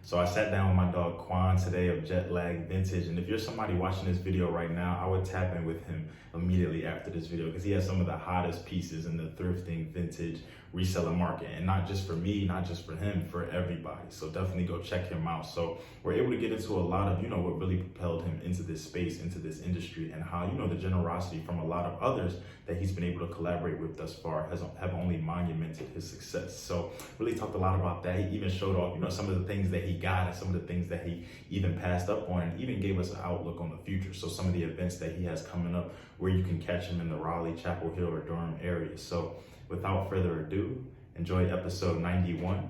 So I sat down with my dog Quan today of JettLagged Vintage, and if you're somebody watching this video right now, I would tap in with him immediately after this video because he has some of the hottest pieces in the thrifting vintage reseller market, and not just for me, not just for him, for everybody. So definitely go check him out. So we're able to get into a lot of, what really propelled him into this space, into this industry, and how, the generosity from a lot of others that he's been able to collaborate with thus far have only monumented his success. So really talked a lot about that. He even showed off, some of the things that he got and some of the things that he even passed up on, and even gave us an outlook on the future. So some of the events that he has coming up where you can catch him in the Raleigh, Chapel Hill, or Durham area. So without further ado, enjoy episode 91,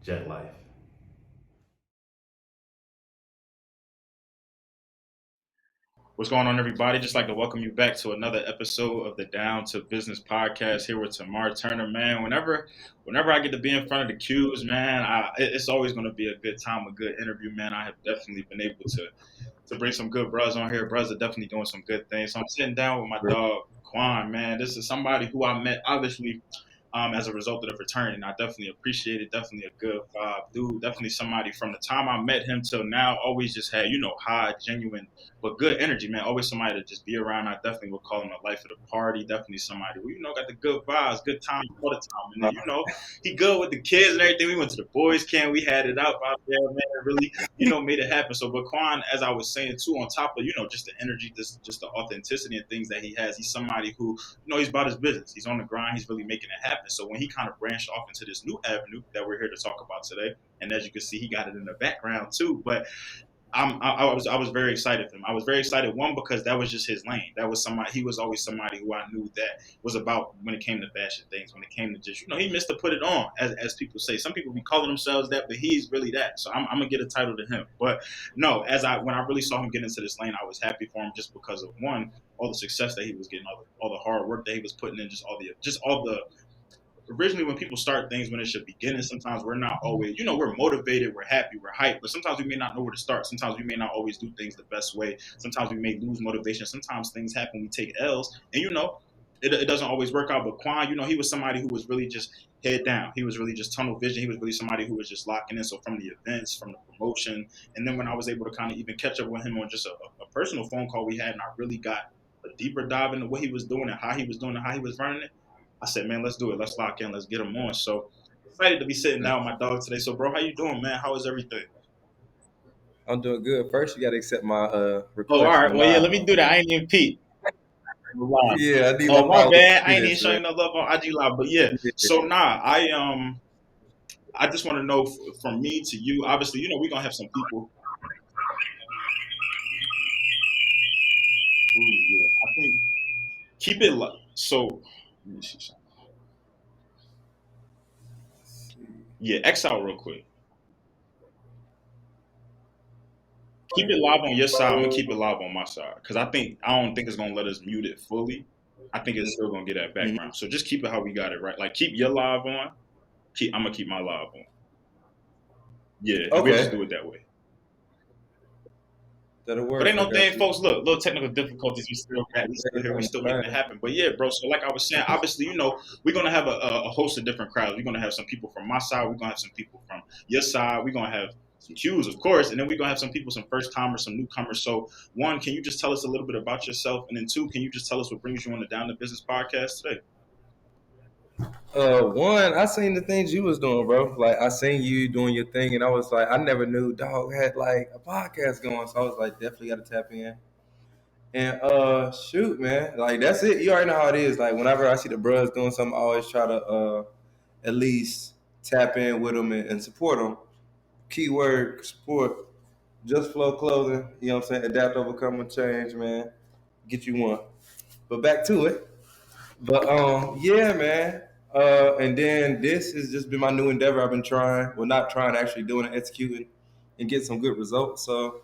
Jett Life. What's going on, everybody? Just like to welcome you back to another episode of the Down to Business podcast here with Tamar Turner, man. Whenever I get to be in front of the cues, man, it's always going to be a good time, a good interview, man. I have definitely been able to bring some good bros on here. Bros are definitely doing some good things. So I'm sitting down with my dog, Quan, man. This is somebody who I met, obviously, as a result of the fraternity, and I definitely appreciate it. Definitely a good vibe, dude. Definitely somebody from the time I met him till now, always just had, high, genuine, but good energy, man. Always somebody to just be around. I definitely would call him the life of the party. Definitely somebody who, got the good vibes, good time all the time. And then, he good with the kids and everything. We went to the boys camp. We had it out there, man. It really, made it happen. So, but Quan, as I was saying too, on top of, just the energy, just the authenticity and things that he has, he's somebody who, he's about his business. He's on the grind. He's really making it happen. So when he kind of branched off into this new avenue that we're here to talk about today, and as you can see, he got it in the background too. But I was very excited for him. I was very excited, one, because that was just his lane. That was somebody, he was always somebody who I knew that was about when it came to fashion things, when it came to just, he missed to put it on, as people say. Some people be calling themselves that, but he's really that. So I'm gonna get a title to him. But no, when I really saw him get into this lane, I was happy for him just because of, one, all the success that he was getting, all the hard work that he was putting in, just all the originally when people start things when it should begin, sometimes we're not always, we're motivated, we're happy, we're hyped, but sometimes we may not know where to start. Sometimes we may not always do things the best way. Sometimes we may lose motivation. Sometimes things happen, we take L's, and it doesn't always work out. But Quan, he was somebody who was really just head down. He was really just tunnel vision. He was really somebody who was just locking in. So from the events, from the promotion, and then when I was able to kind of even catch up with him on just a personal phone call we had, and I really got a deeper dive into what he was doing and how he was doing and how he was running it, I said, man, let's do it. Let's lock in. Let's get him on. So excited to be sitting down with my dog today. So, bro, how you doing, man? How is everything? I'm doing good. First, you got to accept my Oh, all request right. for Well, yeah, live. let me do that. I ain't even peep. Yeah, I need Oh, my my followers bad. to I see ain't even this. showing no love on IG Live. But yeah, so I just want to know from me to you. Obviously, we're gonna have some people. Ooh, yeah. I think keep it so. Let me see something. Yeah, X out real quick. Keep it live on your side. I'm gonna keep it live on my side because I don't think it's gonna let us mute it fully. I think it's still gonna get that Mhm. background. So just keep it how we got it, right? Like keep your live on. I'm gonna keep my live on. Yeah, and we'll just Okay, do it that way. that'll But ain't work. I no thing, got you. folks. Look, little technical difficulties. We still got. We still here. We still making it happen. But yeah, bro. So like I was saying, obviously, we're gonna have a host of different crowds. We're gonna have some people from my side. We're gonna have some people from your side. We're gonna have some cues, of course, and then we're gonna have some people, some first timers, some newcomers. So one, can you just tell us a little bit about yourself, and then two, can you just tell us what brings you on the Down to Business podcast today? One, I seen the things you was doing, bro. Like I seen you doing your thing, and I was like, I never knew dog had like a podcast going. So I was like, definitely got to tap in. And shoot, man, like that's it. You already know how it is. Like whenever I see the bros doing something, I always try to at least tap in with them and support them. Keyword support. Just Flow Clothing. You know what I'm saying? Adapt, overcome, and change, man. Get you one. But back to it. But yeah, man. And then this has just been my new endeavor. I've been trying, well, not trying, actually doing and executing, and get some good results. So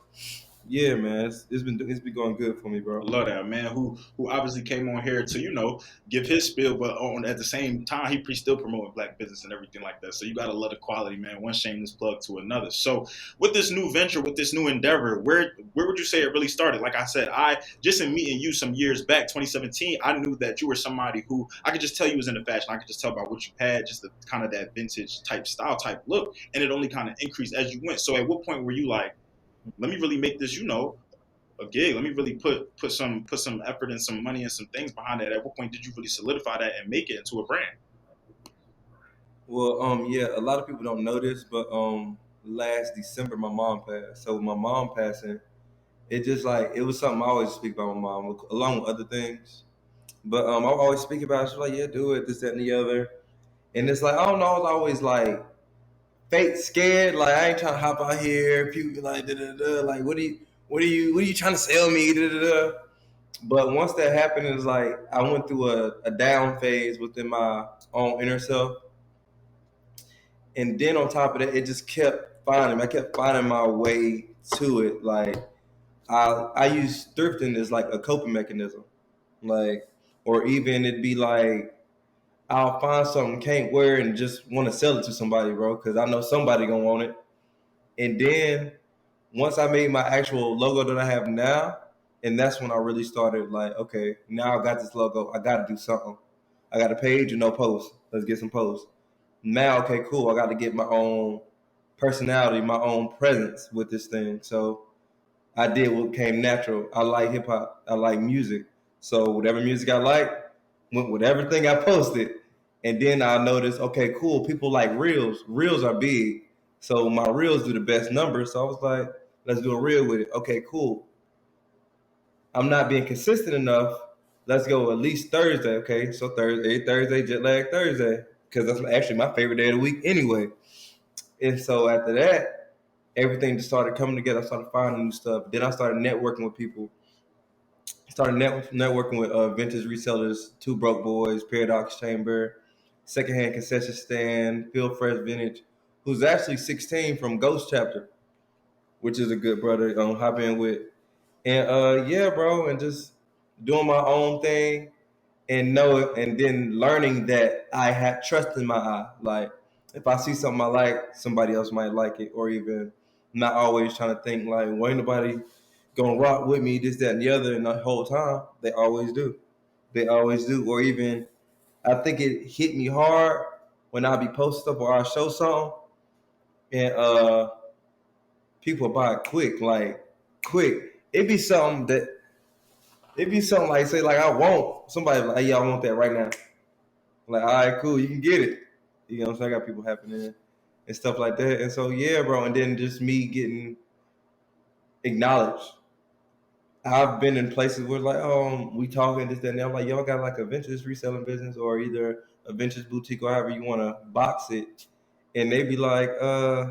Yeah, man, it's been going good for me, I bro. love that man who obviously came on here to give his spiel, but on at the same time he still promoting black business and everything like that. So you gotta love the quality, man. One shameless plug to another. So with this new venture, with this new endeavor, where would you say it really started? Like I said, I just in meeting you some years back, 2017, I knew that you were somebody who I could just tell you was into fashion. I could just tell by what you had, just the kind of that vintage type style type look, and it only kind of increased as you went. So at what point were you like, let me really make this, a gig. Let me really put some effort and some money and some things behind that. At what point did you really solidify that and make it into a brand? Well, yeah, a lot of people don't know this, but last December my mom passed. So my mom passing, it just like it was something I always speak about my mom, along with other things. But I always speak about it. She's like, yeah, do it, this, that, and the other. And it's like I don't know, I was always like fake scared. Like I ain't trying to hop out here. People be like, da da da. Like, what are you trying to sell me? Da da da. But once that happened, it's like I went through a down phase within my own inner self, and then on top of that, it just kept finding. I kept finding my way to it. Like I use thrifting as like a coping mechanism. Like, or even it'd be like I'll find something can't wear and just want to sell it to somebody, bro, because I know somebody gonna want it. And then once I made my actual logo that I have now, and that's when I really started like, okay, now I got this logo, I got to do something. I got a page and no posts. Let's get some posts. Now, okay, cool. I got to get my own personality, my own presence with this thing. So I did what came natural. I like hip hop. I like music. So whatever music I like, went with everything I posted. And then I noticed, okay, cool. People like reels. Reels are big. So my reels do the best numbers. So I was like, let's do a reel with it. Okay, cool. I'm not being consistent enough. Let's go at least Thursday. Okay, so Thursday, jet lag Thursday, because that's actually my favorite day of the week anyway. And so after that, everything just started coming together. I started finding new stuff. Then I started networking with people. Started networking with vintage resellers, Two Broke Boys, Paradox Chamber, Secondhand Concession Stand, Feel Fresh Vintage, who's actually 16 from Ghost Chapter, which is a good brother. Hop in with, and yeah, bro, and just doing my own thing, and know it, and then learning that I had trust in my eye. Like if I see something I like, somebody else might like it, or even not always trying to think like, well, ain't nobody gonna rock with me, this, that, and the other. And the whole time, they always do. They always do. Or even I think it hit me hard when I be posting stuff or I show something, and people buy it quick, like quick. It'd be something like say like I want somebody like, hey, yeah, I want that right now. Like, all right, cool, you can get it. You know what I'm saying? I got people happening and stuff like that. And so yeah, bro. And then just me getting acknowledged. I've been in places where like, oh, we talking this, that, and that. I'm like, y'all got like a vintage reselling business or either a vintage boutique or however you want to box it. And they be like,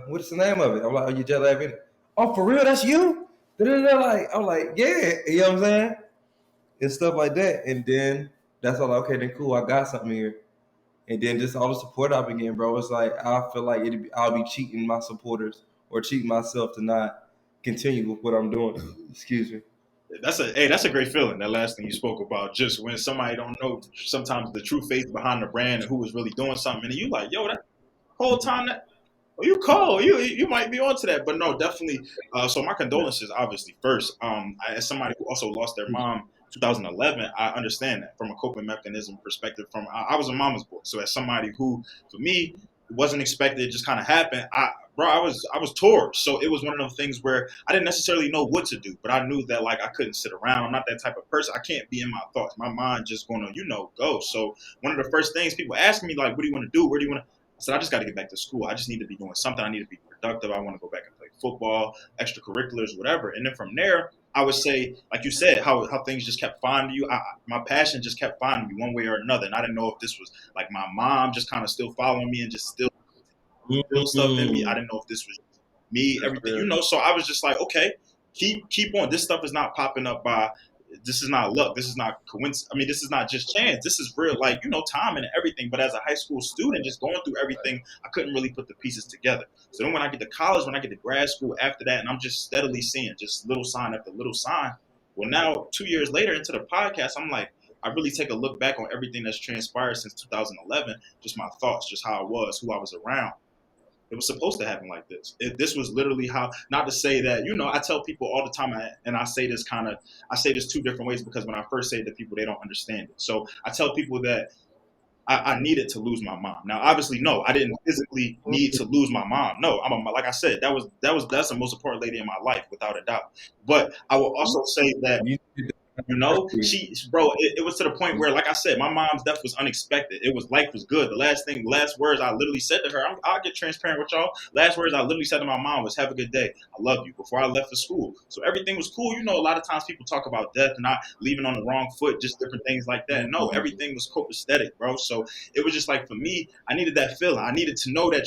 what's the name of it? I'm like, oh, you JetLagged Vintage. Oh, for real? That's you? Da-da-da. Like, I'm like, yeah. You know what I'm saying? And stuff like that. And then that's all like, okay, then cool, I got something here. And then just all the support I've been getting, bro. It's like I feel like I'll be cheating my supporters or cheating myself to not continue with what I'm doing. Excuse me. That's a great feeling. That last thing you spoke about, just when somebody don't know sometimes the true face behind the brand and who is really doing something, and you like, yo, that whole time that oh, you cold. You might be onto that, but no, definitely. So my condolences, obviously. First, as somebody who also lost their mom 2011, I understand that from a coping mechanism perspective. I was a mama's boy, so as somebody who, for me, wasn't expected, it just kind of happened. I was tore. So it was one of those things where I didn't necessarily know what to do, but I knew that like I couldn't sit around. I'm not that type of person. I can't be in my thoughts. My mind just gonna go. So one of the first things people ask me like, what do you want to do? Where do you want to? I said, I just got to get back to school. I just need to be doing something. I need to be productive. I want to go back and play football, extracurriculars, whatever. And then from there, I would say, like you said, how things just kept finding you. My passion just kept finding me one way or another. And I didn't know if this was like my mom just kind of still following me and just still stuff in me. I Mm, didn't know if this was me, that's everything, real. So I was just like, okay, keep on. This stuff is not popping up by this is not luck. This is not coincidence. I mean, this is not just chance. This is real, like, time and everything. But as a high school student, just going through everything, I couldn't really put the pieces together. So then when I get to college, when I get to grad school after that, and I'm just steadily seeing just little sign after little sign. Well, now 2 years later into the podcast, I'm like, I really take a look back on everything that's transpired since 2011, just my thoughts, just how I was, who I was around. It was supposed to happen like this. This was literally how. Not to say that I tell people all the time, and I say this two different ways because when I first say it to people, they don't understand it. So I tell people that I needed to lose my mom. Now, obviously, no, I didn't physically need to lose my mom. No, like I said, that's the most important lady in my life, without a doubt. But I will also say that You bro, it was to the point where, like I said, my mom's death was unexpected. It was life was good. The last words I literally said to her, I'll get transparent with y'all. Last words I literally said to my mom was, "Have a good day. I love you," before I left for school. So everything was cool. A lot of times people talk about death, not leaving on the wrong foot, just different things like that. No, everything was copacetic, bro. So it was just like, for me, I needed that feeling. I needed to know that,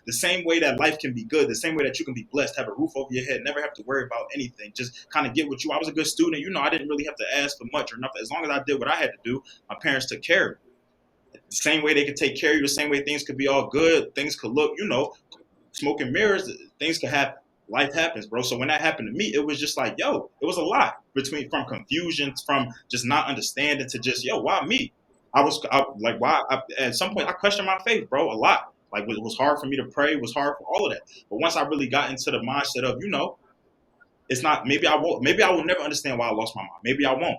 the same way that life can be good, the same way that you can be blessed, have a roof over your head, never have to worry about anything, just kind of get what I was a good student. I didn't really have to ask for much or nothing. As long as I did what I had to do, my parents took care of me. The same way they could take care of you, the same way things could be all good, things could look, smoke and mirrors, things could happen. Life happens, bro. So when that happened to me, it was just like, yo, it was a lot from confusion, from just not understanding to just, yo, why me? Like, why? At some point, I questioned my faith, bro, a lot. Like, it was hard for me to pray. It was hard for all of that. But once I really got into the mindset of, it's not, maybe I will never understand why I lost my mom. Maybe I won't.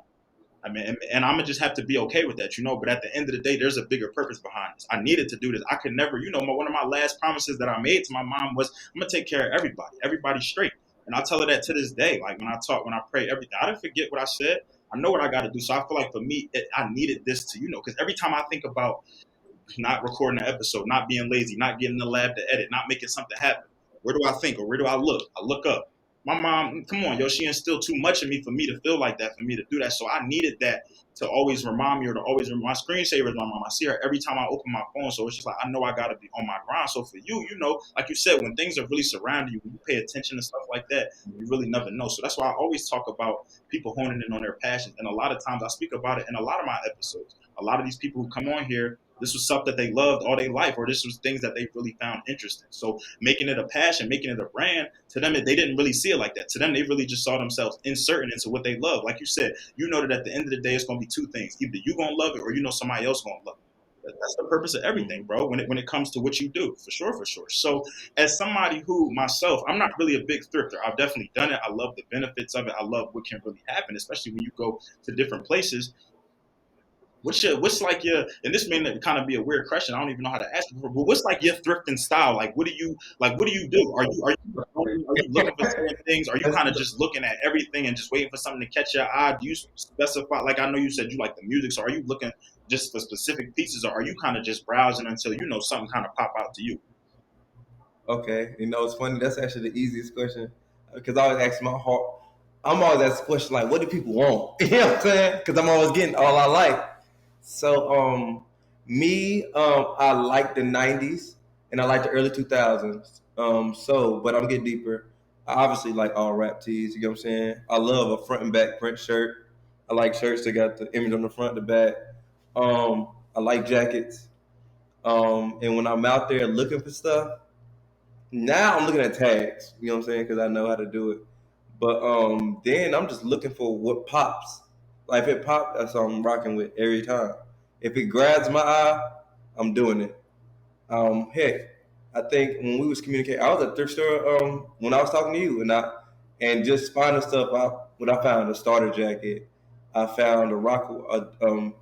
I mean, and I'm gonna just have to be okay with that, But at the end of the day, there's a bigger purpose behind this. I needed to do this. I could never, one of my last promises that I made to my mom was, I'm gonna take care of everybody straight. And I tell her that to this day. Like, when I pray, everything. I didn't forget what I said. I know what I got to do. So I feel like, for me, I needed this to, because every time I think about not recording an episode, not being lazy, not getting in the lab to edit, not making something happen, where do I think, or where do I look? I look up. My mom, come on, yo, she instilled too much in me for me to feel like that, for me to do that. So I needed that to always remind me, or to always remind my screensaver is my mom. I see her every time I open my phone. So it's just like, I know I got to be on my grind. So for you, like you said, when things are really surrounding you, when you pay attention to stuff like that, you really never know. So that's why I always talk about people honing in on their passions. And a lot of times I speak about it in a lot of my episodes. A lot of these people who come on here, this was stuff that they loved all their life, or this was things that they really found interesting. So making it a passion, making it a brand, to them, they didn't really see it like that. To them, they really just saw themselves inserting into what they love. Like you said, that at the end of the day, it's going to be two things. Either you going to love it, or somebody else going to love it. That's the purpose of everything, bro, when it comes to what you do, for sure, for sure. So as somebody who, myself, I'm not really a big thrifter. I've definitely done it. I love the benefits of it. I love what can really happen, especially when you go to different places. What's like your, and this may kind of be a weird question. I don't even know how to ask it, but what's like your thrifting style? Like, what do you do? Are you looking for certain things? Are you kind of just looking at everything and just waiting for something to catch your eye? Do you specify, like, I know you said you like the music, so are you looking just for specific pieces, or are you kind of just browsing until something kind of pop out to you? Okay, it's funny. That's actually the easiest question because I always ask my heart. I'm always asking question like, "What do people want?" You know what I'm saying? Because I'm always getting all I like. So, me, I like the '90s and I like the early 2000s. But I'm getting deeper. I obviously like all rap tees. You know what I'm saying? I love a front and back print shirt. I like shirts that got the image on the front, the back. I like jackets. And when I'm out there looking for stuff. Now I'm looking at tags, you know what I'm saying, because I know how to do it. But then I'm just looking for what pops. Like if it pops, that's what I'm rocking with every time. If it grabs my eye, I'm doing it. Heck, I think when we was communicating, I was at thrift store when I was talking to you, and just finding stuff out. When I found a starter jacket, I found a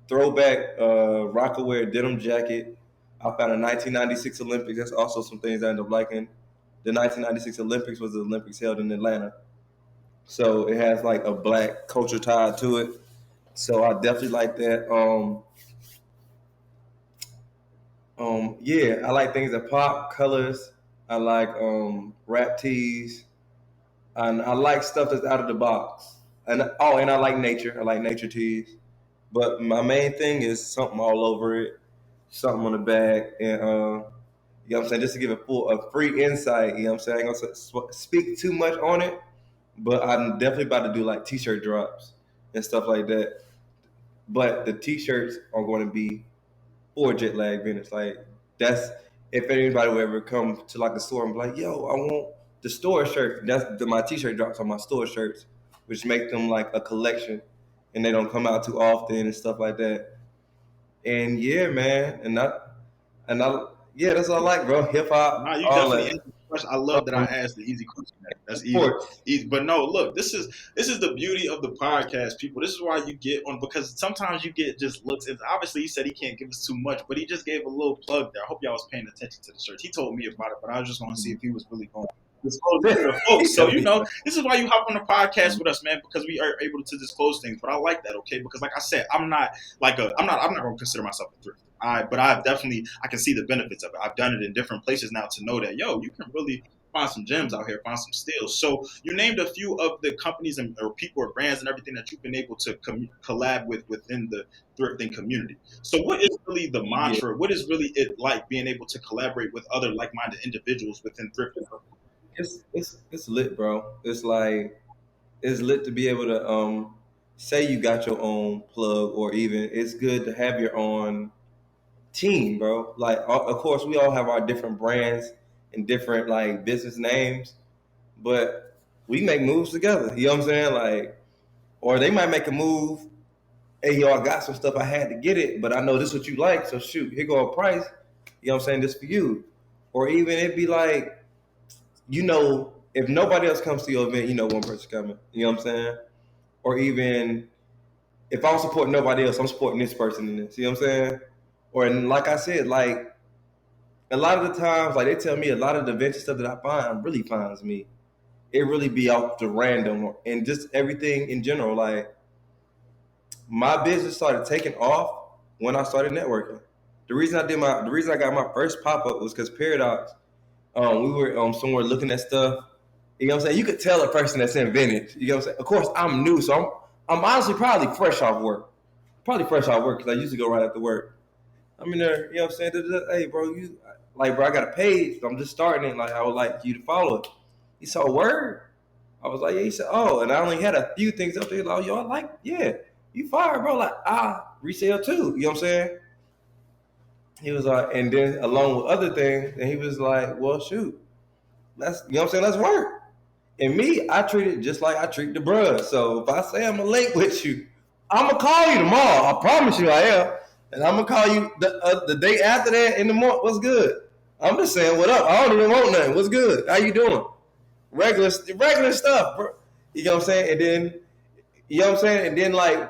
throwback Rockaware denim jacket. I found a 1996 Olympics. That's also some things I ended up liking. The 1996 Olympics was the Olympics held in Atlanta. So it has like a black culture tied to it. So I definitely like that. Yeah, I like things that pop, colors. I like rap tees, and I like stuff that's out of the box. And I like nature. I like nature tees. But my main thing is something all over it, something on the back, and you know what I'm saying, just to give a free insight. You know what I'm saying, I ain't gonna speak too much on it, but I'm definitely about to do like t-shirt drops. and stuff like that. But the t-shirts are going to be for JettLagged Vintage. Like that's if anybody will ever come to like a store and be like, "Yo, I want the store shirt." My t-shirt drops on my store shirts, which make them like a collection, and they don't come out too often and stuff like that. And yeah, man, and I yeah, that's all I like, bro. Hip No, hop, you all definitely that. answered the question. I love that I asked the easy question. That's easy, Sports. easy. But no, look, this is the beauty of the podcast, people. This is why you get on because sometimes you get just looks. And obviously, he said he can't give us too much, but he just gave a little plug there. I hope y'all was paying attention to the shirt. He told me about it, but I was just going to see if he was really going to disclose it to the folks. So this is why you hop on the podcast with us, man, because we are able to disclose things. But I like that, okay? Because like I said, I'm not going to consider myself a thrifter. But I've definitely I can see the benefits of it. I've done it in different places now to know that you can really find some gems out here, find some steals. So you named a few of the companies and or people or brands and everything that you've been able to collab with within the thrifting community. So what is really the Yeah, mantra? What is really it like being able to collaborate with other like-minded individuals within thrifting? it's lit, bro. It's like it's lit to be able to say you got your own plug, or even it's good to have your own team, bro. Like, of course, we all have our different brands and different like business names, but we make moves together. You know what I'm saying? Like, or they might make a move. Hey, yo, I got some stuff. I had to get it, but I know this is what you like. So shoot, here go a price. You know what I'm saying? This for you. Or even it'd be like, if nobody else comes to your event, one person coming. You know what I'm saying? Or even if I'm supporting nobody else, I'm supporting this person in this. You know what I'm saying? Or and like I said, like a lot of the times, like they tell me a lot of the vintage stuff that I find really finds me. It really be off the random and just everything in general. Like my business started taking off when I started networking. The reason I got my first pop up was because Paradox. We were somewhere looking at stuff. You know what I'm saying? You could tell a person that's in vintage. You know what I'm saying? Of course, I'm new, so I'm honestly probably fresh off work. Probably fresh off work because I used to go right after work. I'm in there, you know what I'm saying? Hey, bro, bro, I got a page. I'm just starting it. Like, I would like you to follow it. He saw a word. I was like, yeah. He said, oh, and I only had a few things up there. Like, yo, I like, yeah, you fired, bro. Like, resale too. You know what I'm saying? He was like, and then along with other things, and he was like, well, shoot, you know what I'm saying? Let's work. And me, I treat it just like I treat the bruh. So if I say I'm gonna link with you, I'm gonna call you tomorrow. I promise you I am. And I'm gonna call you the day after that in the morning. What's good? I'm just saying what up. I don't even want nothing. What's good? How you doing? Regular stuff, bro. You know what I'm saying? And then you know what I'm saying? And then like,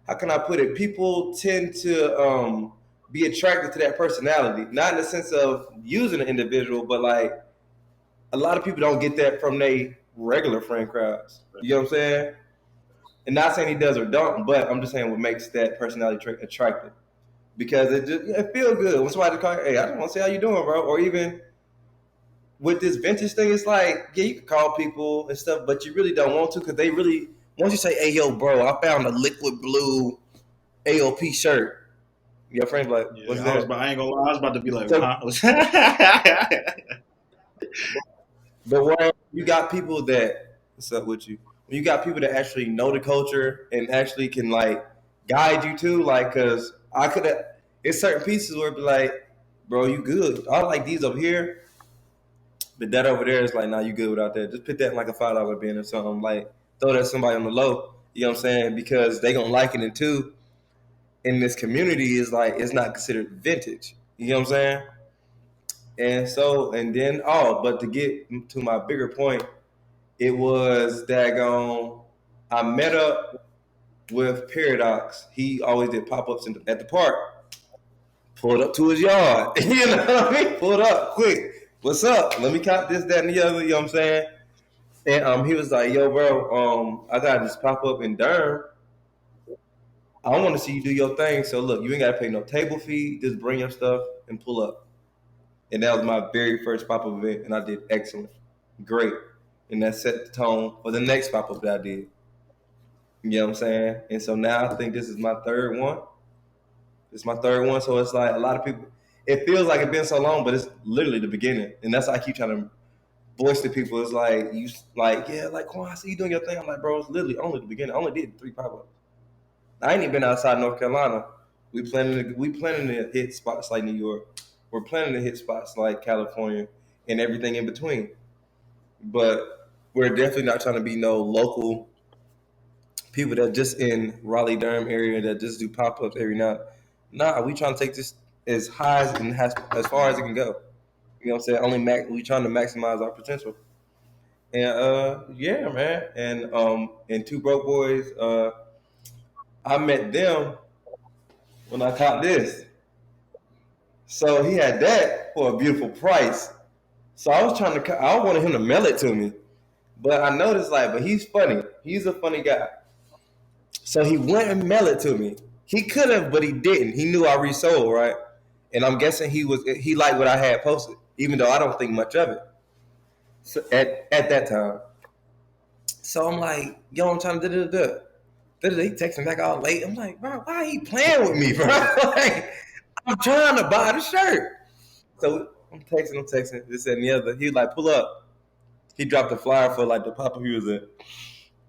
how can I put it? People tend to be attracted to that personality, not in the sense of using an individual, but like a lot of people don't get that from their regular friend crowds. You know what I'm saying? And not saying he does or don't, but I'm just saying what makes that personality attractive because it feels good when somebody call, hey, I just want to see how you doing, bro. Or even with this vintage thing, it's like, yeah, you can call people and stuff, but you really don't want to because they really once you say, hey, yo, bro, I found a liquid blue AOP shirt. Your friend's like, what's Yeah, that? I ain't gonna lie, I was about to be like, So, huh? but when you got people that what's up with you? When you got people that actually know the culture and actually can like guide you to, like, cause I could have it's certain pieces where it be like, bro, you good. I like these over here, but that over there is like, nah, you good without that. Just put that in like a $5 bin or something. Like throw that to somebody on the low. You know what I'm saying? Because they gonna like it, and two, in this community is like it's not considered vintage. You know what I'm saying? And so, and then, but to get to my bigger point, it was daggone. I met up with Paradox. He always did pop ups at the park. Pulled up to his yard. You know what I mean? Pulled up quick. What's up? Let me count this, that, and the other. You know what I'm saying? And he was like, "Yo, bro, I got this pop up in Durham. I want to see you do your thing. So look, you ain't got to pay no table fee. Just bring your stuff and pull up." And that was my very first pop up event, and I did excellent, great, and that set the tone for the next pop up that I did. You know what I'm saying? And so now I think this is my third one. It's my third one, so it's like a lot of people. It feels like it's been so long, but it's literally the beginning, and that's why I keep trying to voice to people. It's like you like, yeah, like Quan, I see you doing your thing. I'm like, bro, it's literally only the beginning. I only did 3 pop-ups. I ain't even been outside North Carolina. We planning to hit spots like New York. We're planning to hit spots like California and everything in between. But we're definitely not trying to be no local people that just in Raleigh Durham area that just do pop ups every now. Nah, we trying to take this as high as far as it can go. You know what I'm saying? We trying to maximize our potential. And yeah, man. And Two Broke Boys, I met them when I caught this. So he had that for a beautiful price. So I wanted him to mail it to me. But I noticed but he's funny. He's a funny guy. So he went and mailed it to me. He could have, but he didn't. He knew I resold, right? And I'm guessing he liked what I had posted, even though I don't think much of it. So at that time. So I'm like, yo, I'm trying to da. He texting back all late. I'm like, bro, why are he playing with me, bro? Like, I'm trying to buy the shirt. So I'm texting, this and the other. He like, pull up. He dropped a flyer for like the pop up he was in.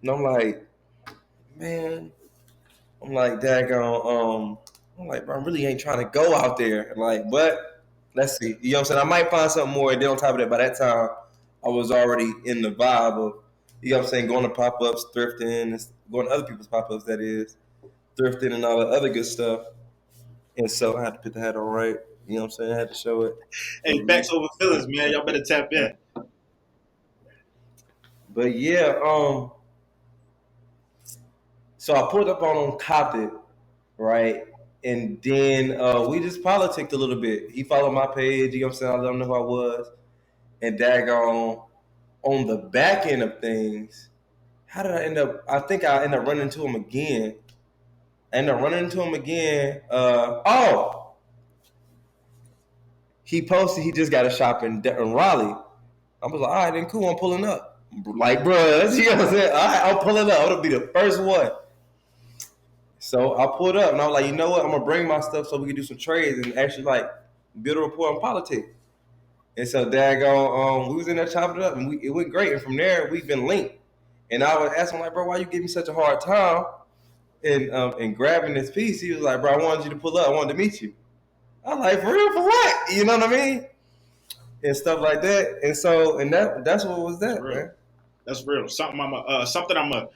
And I'm like, man, I'm like, daggone, I'm like, bro, I really ain't trying to go out there. Like, but let's see. You know what I'm saying? I might find something more. And then on top of that, by that time, I was already in the vibe of, you know what I'm saying, going to pop ups, thrifting, going to other people's pop ups, that is, thrifting and all the other good stuff. And so I had to put the hat on right. You know what I'm saying? I had to show it. Hey, facts over feelings, man. Y'all better tap in. But yeah, so I pulled up on Cop right? And then we just politicked a little bit. He followed my page, you know what I'm saying? I let him know who I was. And daggone, on the back end of things, how did I end up? I think I ended up running into him again. He posted he just got a shop in Raleigh. I was like, all right, then cool, I'm pulling up. Like, bruh, you know what I'm saying? All right, I'm pulling up. It'll be the first one. So I pulled up and I was like, you know what? I'm gonna bring my stuff so we can do some trades and actually like build a rapport on politics. And so daggone, we was in there chopping it up and it went great. And from there we've been linked. And I was asking like, bro, why you giving me such a hard time in grabbing this piece? He was like, bro, I wanted you to pull up. I wanted to meet you. I'm like, for real, for what? You know what I mean? And stuff like that. And so that's what was that, man. That's real. Something I'm a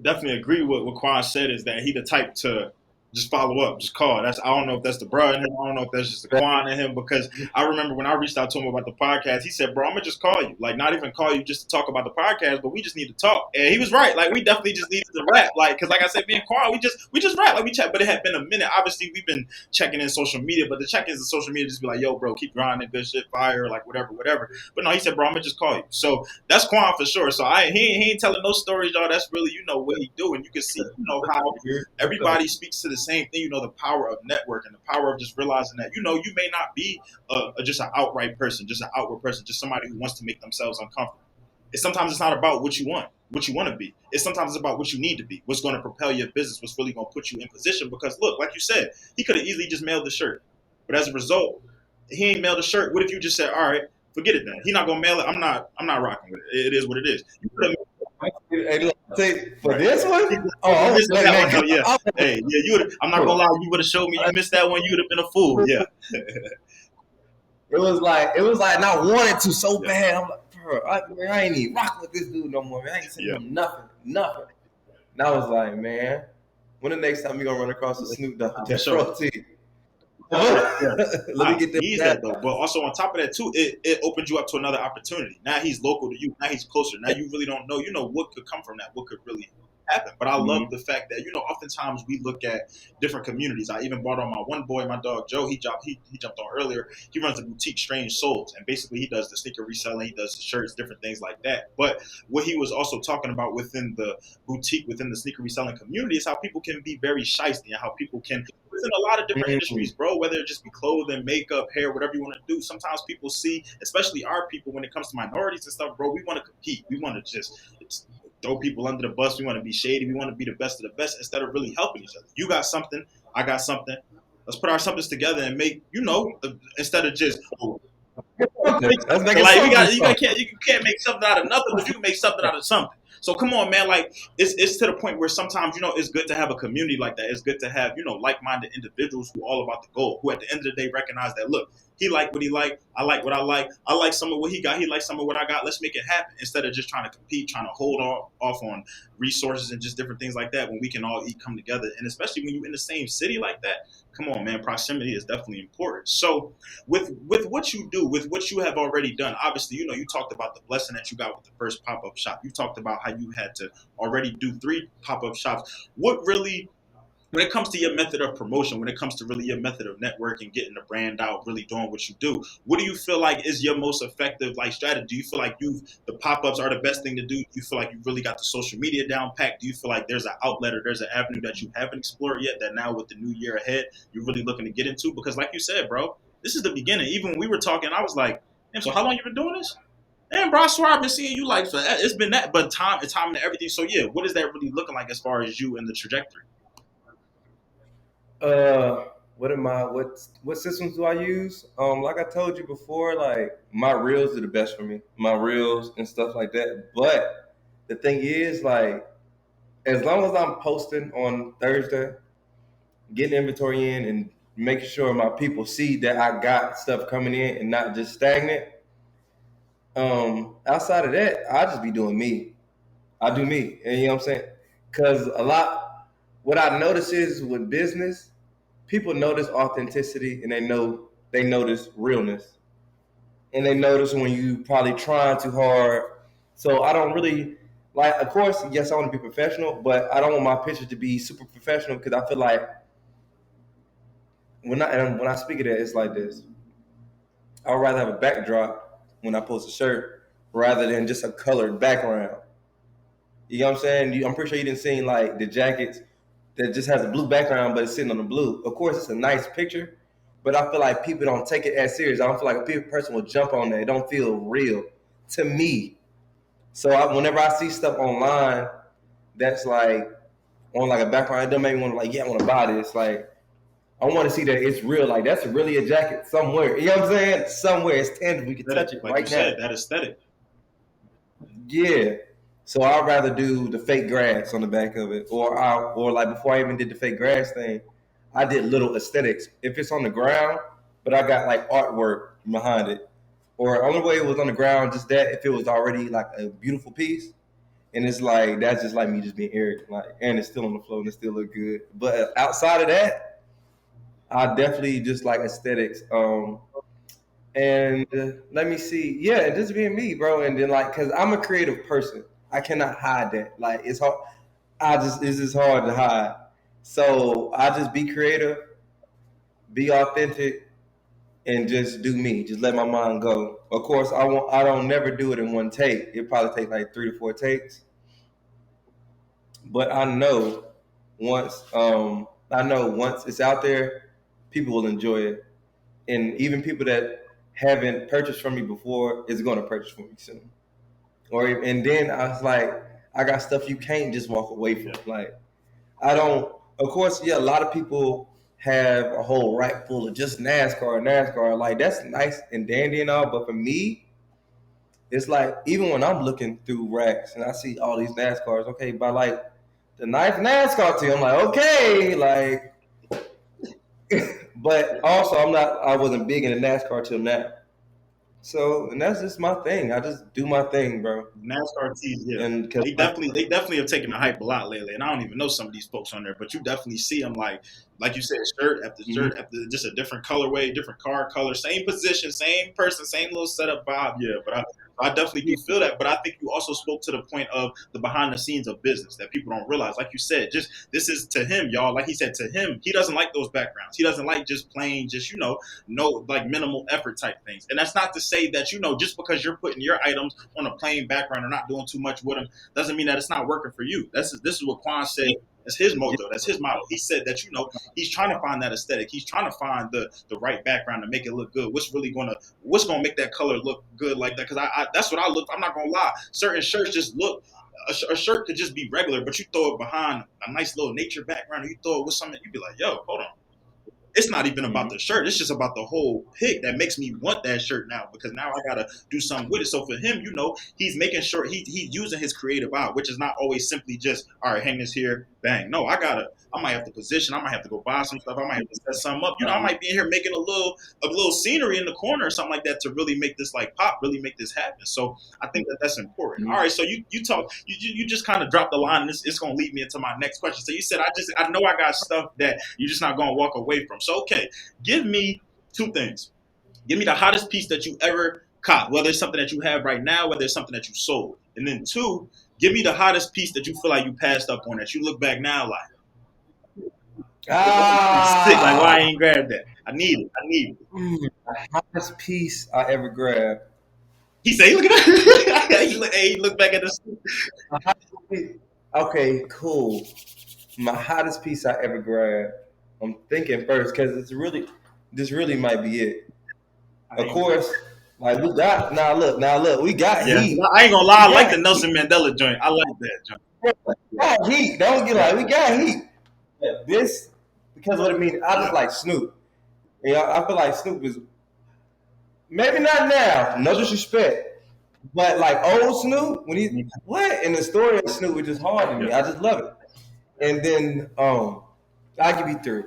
definitely agree with what Quan said is that he the type to just follow up, just call. I don't know if that's the bro in him. I don't know if that's just the Quan in him because I remember when I reached out to him about the podcast, he said, "Bro, I'm gonna just call you. Like, not even call you just to talk about the podcast, but we just need to talk." And he was right. Like, we definitely just needed to rap. Like, because like I said, me and Quan, we just rap. Like, we chat, but it had been a minute. Obviously, we've been checking in social media, but the check-ins in social media just be like, "Yo, bro, keep grinding, good shit, fire, like whatever." But no, he said, "Bro, I'm gonna just call you." So that's Quan for sure. So he ain't telling no stories, y'all. That's really what he do, and you can see how everybody speaks to the same thing. The power of network and the power of just realizing that you may not be just an outright person, just an outward person, just somebody who wants to make themselves uncomfortable. Sometimes it's not about what you want to be. Sometimes it's about what you need to be, what's going to propel your business, what's really going to put you in position. Because look, like you said, he could have easily just mailed the shirt, but as a result, he ain't mailed the shirt. What if you just said, all right, forget it then? He's not gonna mail it. I'm not rocking with it. It is what it is. You could have Hey, look, for this one, you I was missed like, that one man, though, yeah. Hey, yeah, you would. I'm not gonna lie, you would have showed me you missed that one. You would have been a fool, yeah. it was like, and I wanted to so bad. I'm like, bro, I ain't even rocking with this dude no more. Man. I ain't sending him nothing. And I was like, man, when the next time you gonna run across a Snoop Dogg that protein? Let me get He's that though, but also on top of that too, it opened you up to another opportunity. Now he's local to you. Now he's closer. Now you really don't know. What could come from that. What could really happen. But I love the fact that oftentimes we look at different communities. I even brought on my one boy, my dog Joe. He jumped on earlier. He runs a boutique, Strange Souls, and basically he does the sneaker reselling. He does the shirts, different things like that. But what he was also talking about within the boutique, within the sneaker reselling community, is how people can be very shysty and how people can within a lot of different industries, bro. Whether it just be clothing, makeup, hair, whatever you want to do. Sometimes people see, especially our people, when it comes to minorities and stuff, bro. We want to compete. We want to just throw people under the bus. We want to be shady. We want to be the best of the best instead of really helping each other. You got something, I got something. Let's put our somethings together and make, instead of just, Let's make So it like something. you can't make something out of nothing, but you can make something out of something. So come on, man. Like it's to the point where sometimes it's good to have a community like that. It's good to have like-minded individuals who are all about the goal. Who at the end of the day recognize that look, he like what he like. I like what I like. I like some of what he got. He likes some of what I got. Let's make it happen instead of just trying to compete, trying to hold off on resources and just different things like that. When we can all come together, and especially when you're in the same city like that. Come on, man. Proximity is definitely important. So with what you do, with what you have already done, obviously, you talked about the blessing that you got with the first pop up shop. You talked about how you had to already do 3 pop up shops. What really, when it comes to your method of promotion, when it comes to really your method of networking, getting the brand out, really doing what you do, what do you feel like is your most effective like strategy? Do you feel like the pop-ups are the best thing to do? Do you feel like you really got the social media down packed? Do you feel like there's an outlet or there's an avenue that you haven't explored yet that now with the new year ahead you're really looking to get into? Because like you said, bro, this is the beginning. Even when we were talking, I was like, damn, so how long you been doing this? And bro, I swear I've been seeing you like for that. It's been that, but time and everything. So yeah, what is that really looking like as far as you and the trajectory? Uh, what systems do I use? Like I told you before, like my reels are the best for me. My reels and stuff like that. But the thing is, like, as long as I'm posting on Thursday, getting inventory in and making sure my people see that I got stuff coming in and not just stagnant. Outside of that, I just be doing me. I do me, and you know what I'm saying? Because what I notice is with business, people notice authenticity and they notice realness, and they notice when you probably trying too hard. So I don't really like. Of course, yes, I want to be professional, but I don't want my pictures to be super professional because I feel like when I speak of that, it's like this. I'd rather have a backdrop when I post a shirt rather than just a colored background. You know what I'm saying? I'm pretty sure you didn't see like the jackets that just has a blue background, but it's sitting on the blue. Of course, it's a nice picture, but I feel like people don't take it as serious. I don't feel like a person will jump on that. It don't feel real to me. So whenever I see stuff online that's like on like a background, it don't make me want to like, yeah, I want to buy this. Like, I want to see that it's real. Like, that's really a jacket somewhere. You know what I'm saying? Somewhere it's tangible. We can touch it Like you right now. said, that aesthetic. Yeah. So I'd rather do the fake grass on the back of it, or like before I even did the fake grass thing, I did little aesthetics. If it's on the ground, but I got like artwork behind it, or only way it was on the ground, just that if it was already like a beautiful piece, and it's like that's just like me just being arrogant, like, and it's still on the floor and it still look good. But outside of that, I definitely just like aesthetics. And let me see. Yeah, just being me, bro. And then like, cause I'm a creative person. I cannot hide that. Like it's hard. It's just hard to hide. So I just be creative, be authentic, and just do me. Just let my mind go. Of course, I don't never do it in one take. It probably take like 3 to 4 takes. But I know once it's out there, people will enjoy it. And even people that haven't purchased from me before is going to purchase from me soon. And then I was like, I got stuff you can't just walk away from. Yeah. Like I don't. Of course, yeah, a lot of people have a whole rack full of just NASCAR. Like that's nice and dandy and all, but for me, it's like even when I'm looking through racks and I see all these NASCARs, okay, by like the ninth NASCAR team, I'm like, okay, like. But also, I wasn't big into NASCAR till now. So, and that's just my thing. I just do my thing, bro. NASCAR tees, yeah. And because They definitely have taken the hype a lot lately, and I don't even know some of these folks on there, but you definitely see them like you said, shirt after just a different colorway, different car color, same position, same person, same little setup vibe. Yeah, but I definitely do feel that. But I think you also spoke to the point of the behind the scenes of business that people don't realize. Like you said, just this is to him, y'all. Like he said to him, he doesn't like those backgrounds. He doesn't like just plain, just no like minimal effort type things. And that's not to say that just because you're putting your items on a plain background or not doing too much with them doesn't mean that it's not working for you. This is what Quan said. That's his motto. That's his motto. He said that he's trying to find that aesthetic. He's trying to find the right background to make it look good. What's gonna make that color look good like that? Because I that's what I look. I'm not gonna lie. Certain shirts just look. A shirt could just be regular, but you throw it behind a nice little nature background, and you throw it with something, you'd be like, "Yo, hold on." it's not even about Mhm. the shirt. It's just about the whole pick that makes me want that shirt now because now I gotta do something with it. So for him, he's making sure he's using his creative eye, which is not always simply just all right, hang this here, bang. No, I might have to position. I might have to go buy some stuff. I might have to set something up. I might be in here making a little scenery in the corner or something like that to really make this like pop, really make this happen. So I think that that's important. All right, so you talk, you just kind of dropped the line, and it's gonna lead me into my next question. So you said I know I got stuff that you're just not gonna walk away from. So okay, give me two things. Give me the hottest piece that you ever caught, whether it's something that you have right now, whether it's something that you sold, and then two, give me the hottest piece that you feel like you passed up on that you look back now like sick, like why I Ah, ain't grabbed that? I need it. I need it. the hottest piece I ever grabbed. He said, "Look at that." He looked back at this. The hottest piece- Okay, cool. My hottest piece I ever grabbed. I'm thinking first because this really might be it. I Of ain't, course, like we got now look, we got yeah, heat. I ain't gonna We lie. I like got the heat. Nelson Mandela joint. I like that joint. We got heat. Don't get Yeah, like we got heat. But this because what it means. I just yeah, like Snoop. I feel like Snoop is maybe not now. No disrespect, but like old Snoop when he what and the story of Snoop is just hard to yeah. me. I just love it. And then I'll give you three.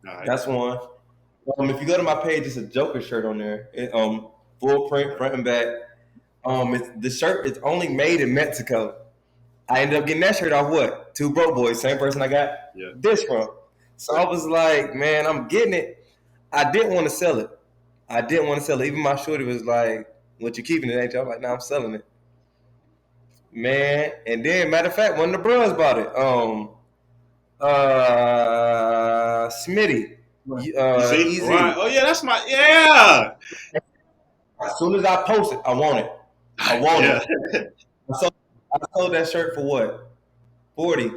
All right. That's one. If you go to my page, it's a Joker shirt on there. Full print, front and back. The shirt is only made in Mexico. I ended up getting that shirt off what? Two Broke Boys, same person I got Yeah. this from. So I was like, man, I'm getting it. I didn't want to sell it. I didn't want to sell it. Even my shorty was like, "What you keeping it, ain't you?" I'm like, "No, I'm selling it, man." And then, matter of fact, one of the bros bought it. Smitty, You see? Right. Easy. Oh yeah, that's my yeah. As soon as I post it, I want it. I want Yeah. it. So I sold that shirt for what? 40.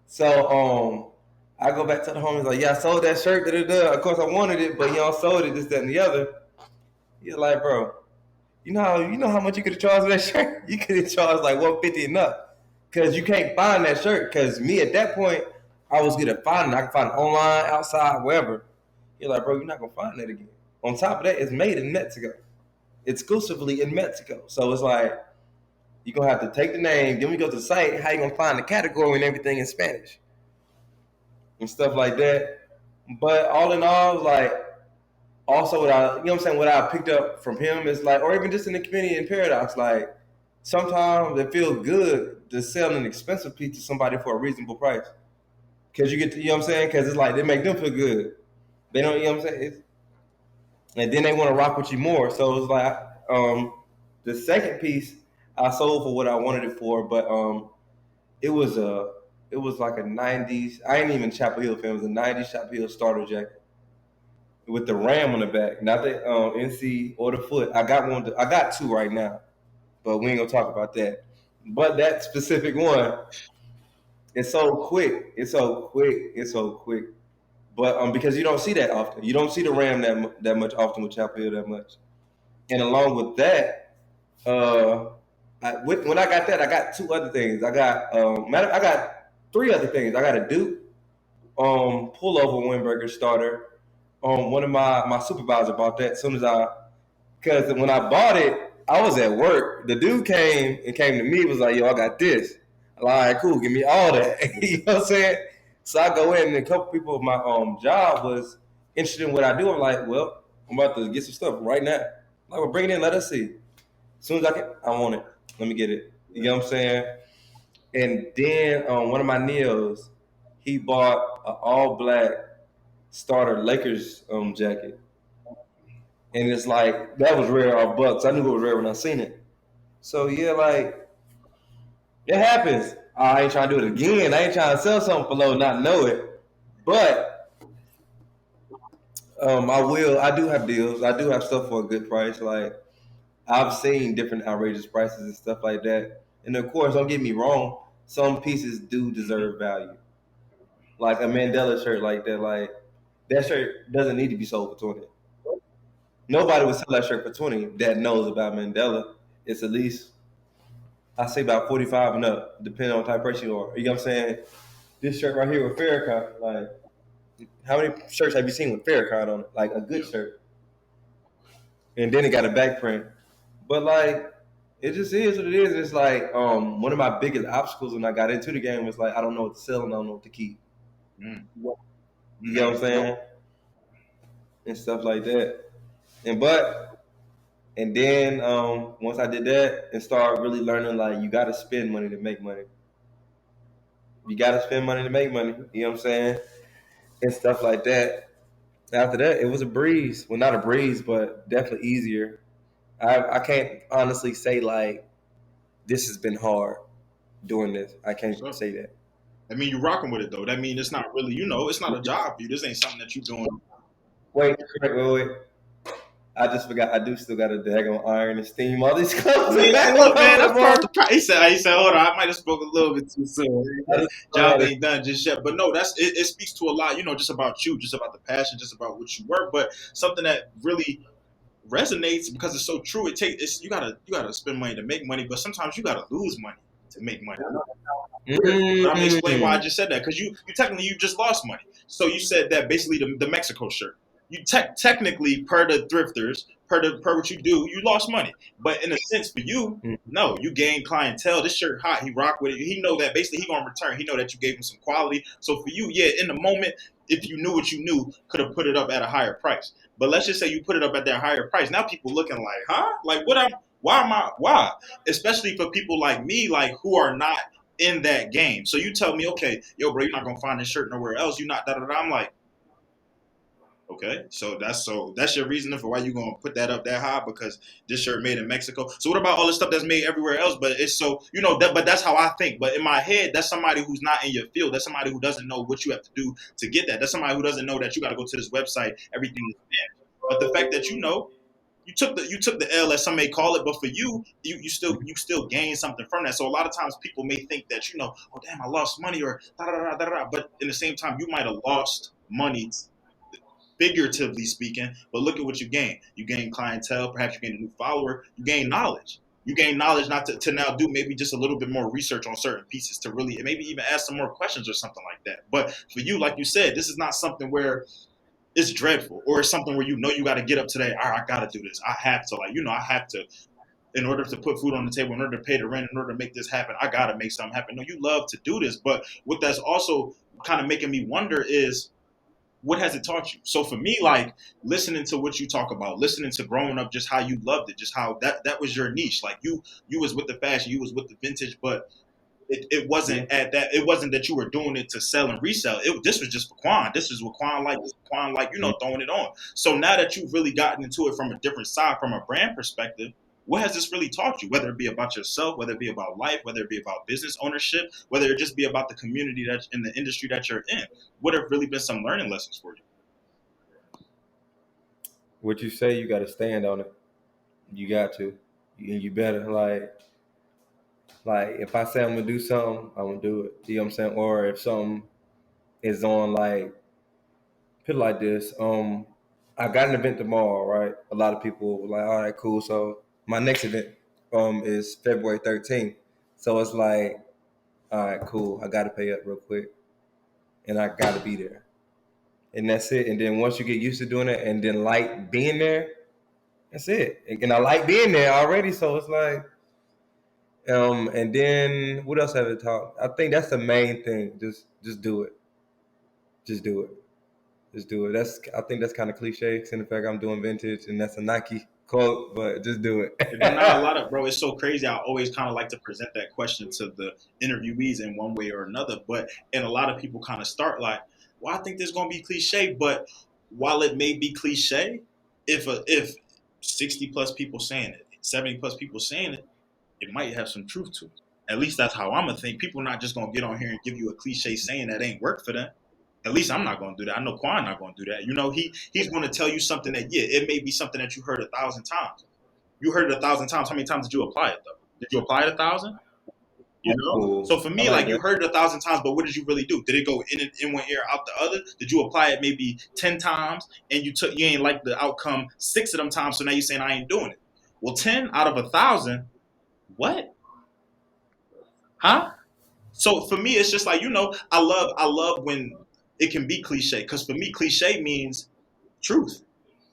So I go back to the homies like, yeah, I sold that shirt. Da, da, da. Of course, I wanted it, but y'all sold it. This, that, and the other. He's like, bro, you know how much you could have charged for that shirt? You could have charged like 150 and up, because you can't find that shirt. Because me at that point, I was gonna find it. I can find it online, outside, wherever. You're like, bro, you're not gonna find that again. On top of that, it's made in Mexico, exclusively in Mexico. So it's like you're gonna have to take the name, then we go to the site. How you gonna find the category and everything in Spanish and stuff like that? But all in all, like also what I, you know what I'm saying, what I picked up from him is like, or even just in the community in Paradox, like sometimes it feels good to sell an expensive piece to somebody for a reasonable price. Cause you get to, you know what I'm saying? Cause it's like they make them feel good. They don't, you know what I'm saying? And then they want to rock with you more. So it's like, the second piece I sold for what I wanted it for, but it was a, it was like a '90s. I ain't even Chapel Hill fan. It was a '90s Chapel Hill starter jacket with the ram on the back, not the NC or the foot. I got one. I got two right now, but we ain't gonna talk about that. But that specific one, it's so quick. It's so quick. It's so quick. But because you don't see that often, you don't see the ram that much often with Chapel Hill that much. And along with that, when I got that, I got two other things. I got three other things. I got a Duke pullover windbreaker starter. One of my supervisor bought that as soon as because when I bought it, I was at work. The dude came to me, was like, "Yo, I got this." I'm like, all right, cool, give me all that. You know what I'm saying? So I go in, and a couple people of my job was interested in what I do. I'm like, well, I'm about to get some stuff right now. I'm like, well, bring it in, let us see. As soon as I can, I want it. Let me get it. You know what I'm saying? And then one of my Neos, he bought an all black starter Lakers jacket. And it's like that was rare off Bucks. I knew it was rare when I seen it. So yeah, like it happens. I ain't trying to do it again. I ain't trying to sell something for low, not know it. But I will. I do have deals. I do have stuff for a good price. Like I've seen different outrageous prices and stuff like that. And of course, don't get me wrong. Some pieces do deserve value. Like a Mandela shirt like that. Like that shirt doesn't need to be sold for 20. Nobody would sell that shirt for 20 that knows about Mandela. It's at least I say about 45 and up, depending on the type of person you are. You know what I'm saying? This shirt right here with Farrakhan, like How many shirts have you seen with Farrakhan on it? Like a good Yeah. shirt, and then it got a back print. But like, it just is what it is. It's like one of my biggest obstacles when I got into the game was like I don't know what to sell and I don't know what to keep. Mm. You get what I'm Mm. saying? And stuff like that. And then once I did that and started really learning like you gotta spend money to make money. You gotta spend money to make money. You know what I'm saying? And stuff like that. After that, it was a breeze. Well, not a breeze, but definitely easier. I can't honestly say like this has been hard doing this. I can't So, say that. I mean, you're rocking with it though. That mean it's not really, it's not a job for you. This ain't something that you're doing. Wait. I just forgot. I do still got a daggone iron and steam all these I clothes mean, hey, around look, man, over that's part of the tomorrow. price. He said, hold on, I might have spoke a little bit too soon. I just Job had ain't done just yet. But no, it speaks to a lot, just about you, just about the passion, just about what you work. But something that really resonates because it's so true. You gotta spend money to make money, but sometimes you gotta lose money to make money. But I'm gonna explain why I Mm. just said that because you technically you just lost money. So you said that basically the Mexico shirt. You technically per the thrifters per what you do, you lost money. But in a sense for you, no, you gained clientele. This shirt hot, he rock with it. He know that basically he gonna return. He know that you gave him some quality. So for you, yeah, in the moment, if you knew what you knew, could have put it up at a higher price. But let's just say you put it up at that higher price. Now people looking like, huh? Like what I'm why am I why? Especially for people like me, like who are not in that game. So you tell me, okay, yo, bro, you're not gonna find this shirt nowhere else. You're not da da da. I'm like, okay, so that's your reasoning for why you gonna put that up that high because this shirt made in Mexico. So what about all the stuff that's made everywhere else? But it's so that. But that's how I think. But in my head, that's somebody who's not in your field. That's somebody who doesn't know what you have to do to get that. That's somebody who doesn't know that you got to go to this website. Everything is there. But the fact that you took the L as some may call it, but for you, you still gain something from that. So a lot of times people may think that oh damn, I lost money or da da da da da. But in the same time, you might have lost money figuratively speaking. But look at what you gain. You gain clientele. Perhaps you gain a new follower. You gain knowledge. You gain knowledge not to now do maybe just a little bit more research on certain pieces to really maybe even ask some more questions or something like that. But for you, like you said, this is not something where it's dreadful or it's something where you got to get up today. All right, I got to do this. I have to I have to in order to put food on the table, in order to pay the rent, in order to make this happen. I got to make something happen. No, you love to do this, but what that's also kind of making me wonder is what has it taught you? So for me, like listening to what you talk about, listening to growing up, just how you loved it, just how that was your niche. Like you was with the fashion, you was with the vintage, but it Yeah. wasn't at that. It wasn't that you were doing it to sell and resell. This was just for Quan. This is what Quan like. This is Quan like. Throwing it on. So now that you've really gotten into it from a different side, from a brand perspective, what has this really taught you? Whether it be about yourself, whether it be about life, whether it be about business ownership, whether it just be about the community that in the industry that you're in. What have really been some learning lessons for you? What you say, you got to stand on it. You got to. You better like if I say I'm gonna do something, I'm gonna do it. You know what I'm saying? Or if something is on like put it like this. I got an event tomorrow, right? A lot of people were like, all right, cool. So my next event is February 13th. So it's like, all right, cool. I gotta pay up real quick. And I gotta be there. And that's it. And then once you get used to doing it and then like being there, that's it. And I like being there already. So it's like, and then what else have I talked? I think that's the main thing. Just do it. Just do it. Just do it. I think that's kind of cliche. In the fact I'm doing vintage, and that's a Nike quote, but just do But not a it. lot of bro. It's so crazy. I always kind of like to present that question to the interviewees in one way or another. But and a lot of people kind of start like, "Well, I think this is gonna be cliche." But while it may be cliche, if 60 plus people saying it, 70 plus people saying it, it might have some truth to it. At least that's how I'm gonna think. People not just gonna get on here and give you a cliche saying that ain't work for them. At least I'm not gonna do that. I know Quan not gonna do that. He's gonna tell you something that it may be something that you heard 1,000 times. You heard it 1,000 times. How many times did you apply it though? Did you apply it 1,000? That's So cool. for I me, like like you that. heard it 1,000 times, but what did you really do? Did it go in one ear, out the other? Did you apply it maybe 10 times and you ain't like the outcome 6 of them times? So now you're saying I ain't doing it. Well, 10 out of 1,000. What? Huh? So for me, it's just like I love when it can be cliche. Because for me, cliche means truth.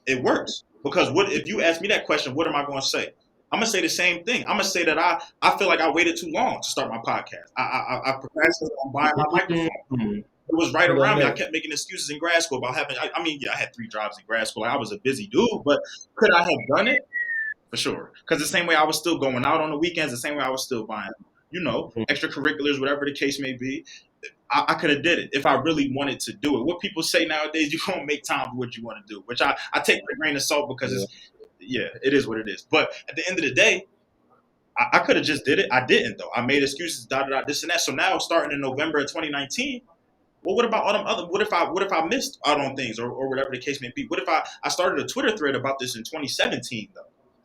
It works. Because what if you ask me that question, what am I going to say? I'm gonna say the same thing. I'm gonna say that I feel like I waited too long to start my podcast. I procrastinated on buying my microphone. Mm-hmm. It was right Hold on a around me. I minute. kept making excuses in grad school about having. I mean, yeah, I had 3 jobs in grad school. Like, I was a busy dude, but could I have done it? For sure. Because the same way I was still going out on the weekends, the same way I was still buying, extracurriculars, whatever the case may be. I could have did it if I really wanted to do it. What people say nowadays, you don't make time for what you want to do, which I take with a grain of salt because Yeah. it is what it is. But at the end of the day, I could have just did it. I didn't though. I made excuses, this and that. So now, starting in November of 2019, well, what about all them other? What if I missed out on things or whatever the case may be? What if I started a Twitter thread about this in 2017 though,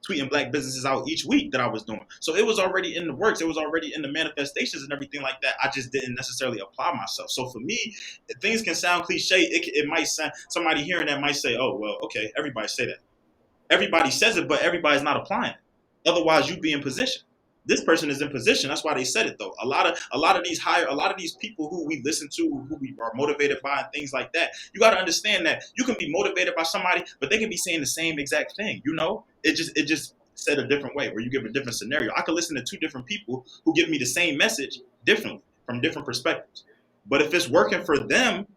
tweeting black businesses out each week that I was doing. So it was already in the works. It was already in the manifestations and everything like that. I just didn't necessarily apply myself. So for me, things can sound cliche. It might sound, somebody hearing that might say, "Oh well, okay, everybody say that." Everybody says it, but everybody's not applying it. Otherwise, you'd be in position. This person is in position. That's why they said it though. A lot of these people who we listen to, who we are motivated by, and things like that. You got to understand that you can be motivated by somebody, but they can be saying the same exact thing. It just said a different way, where you give a different scenario. I could listen to 2 different people who give me the same message differently from different perspectives. But if it's working for them,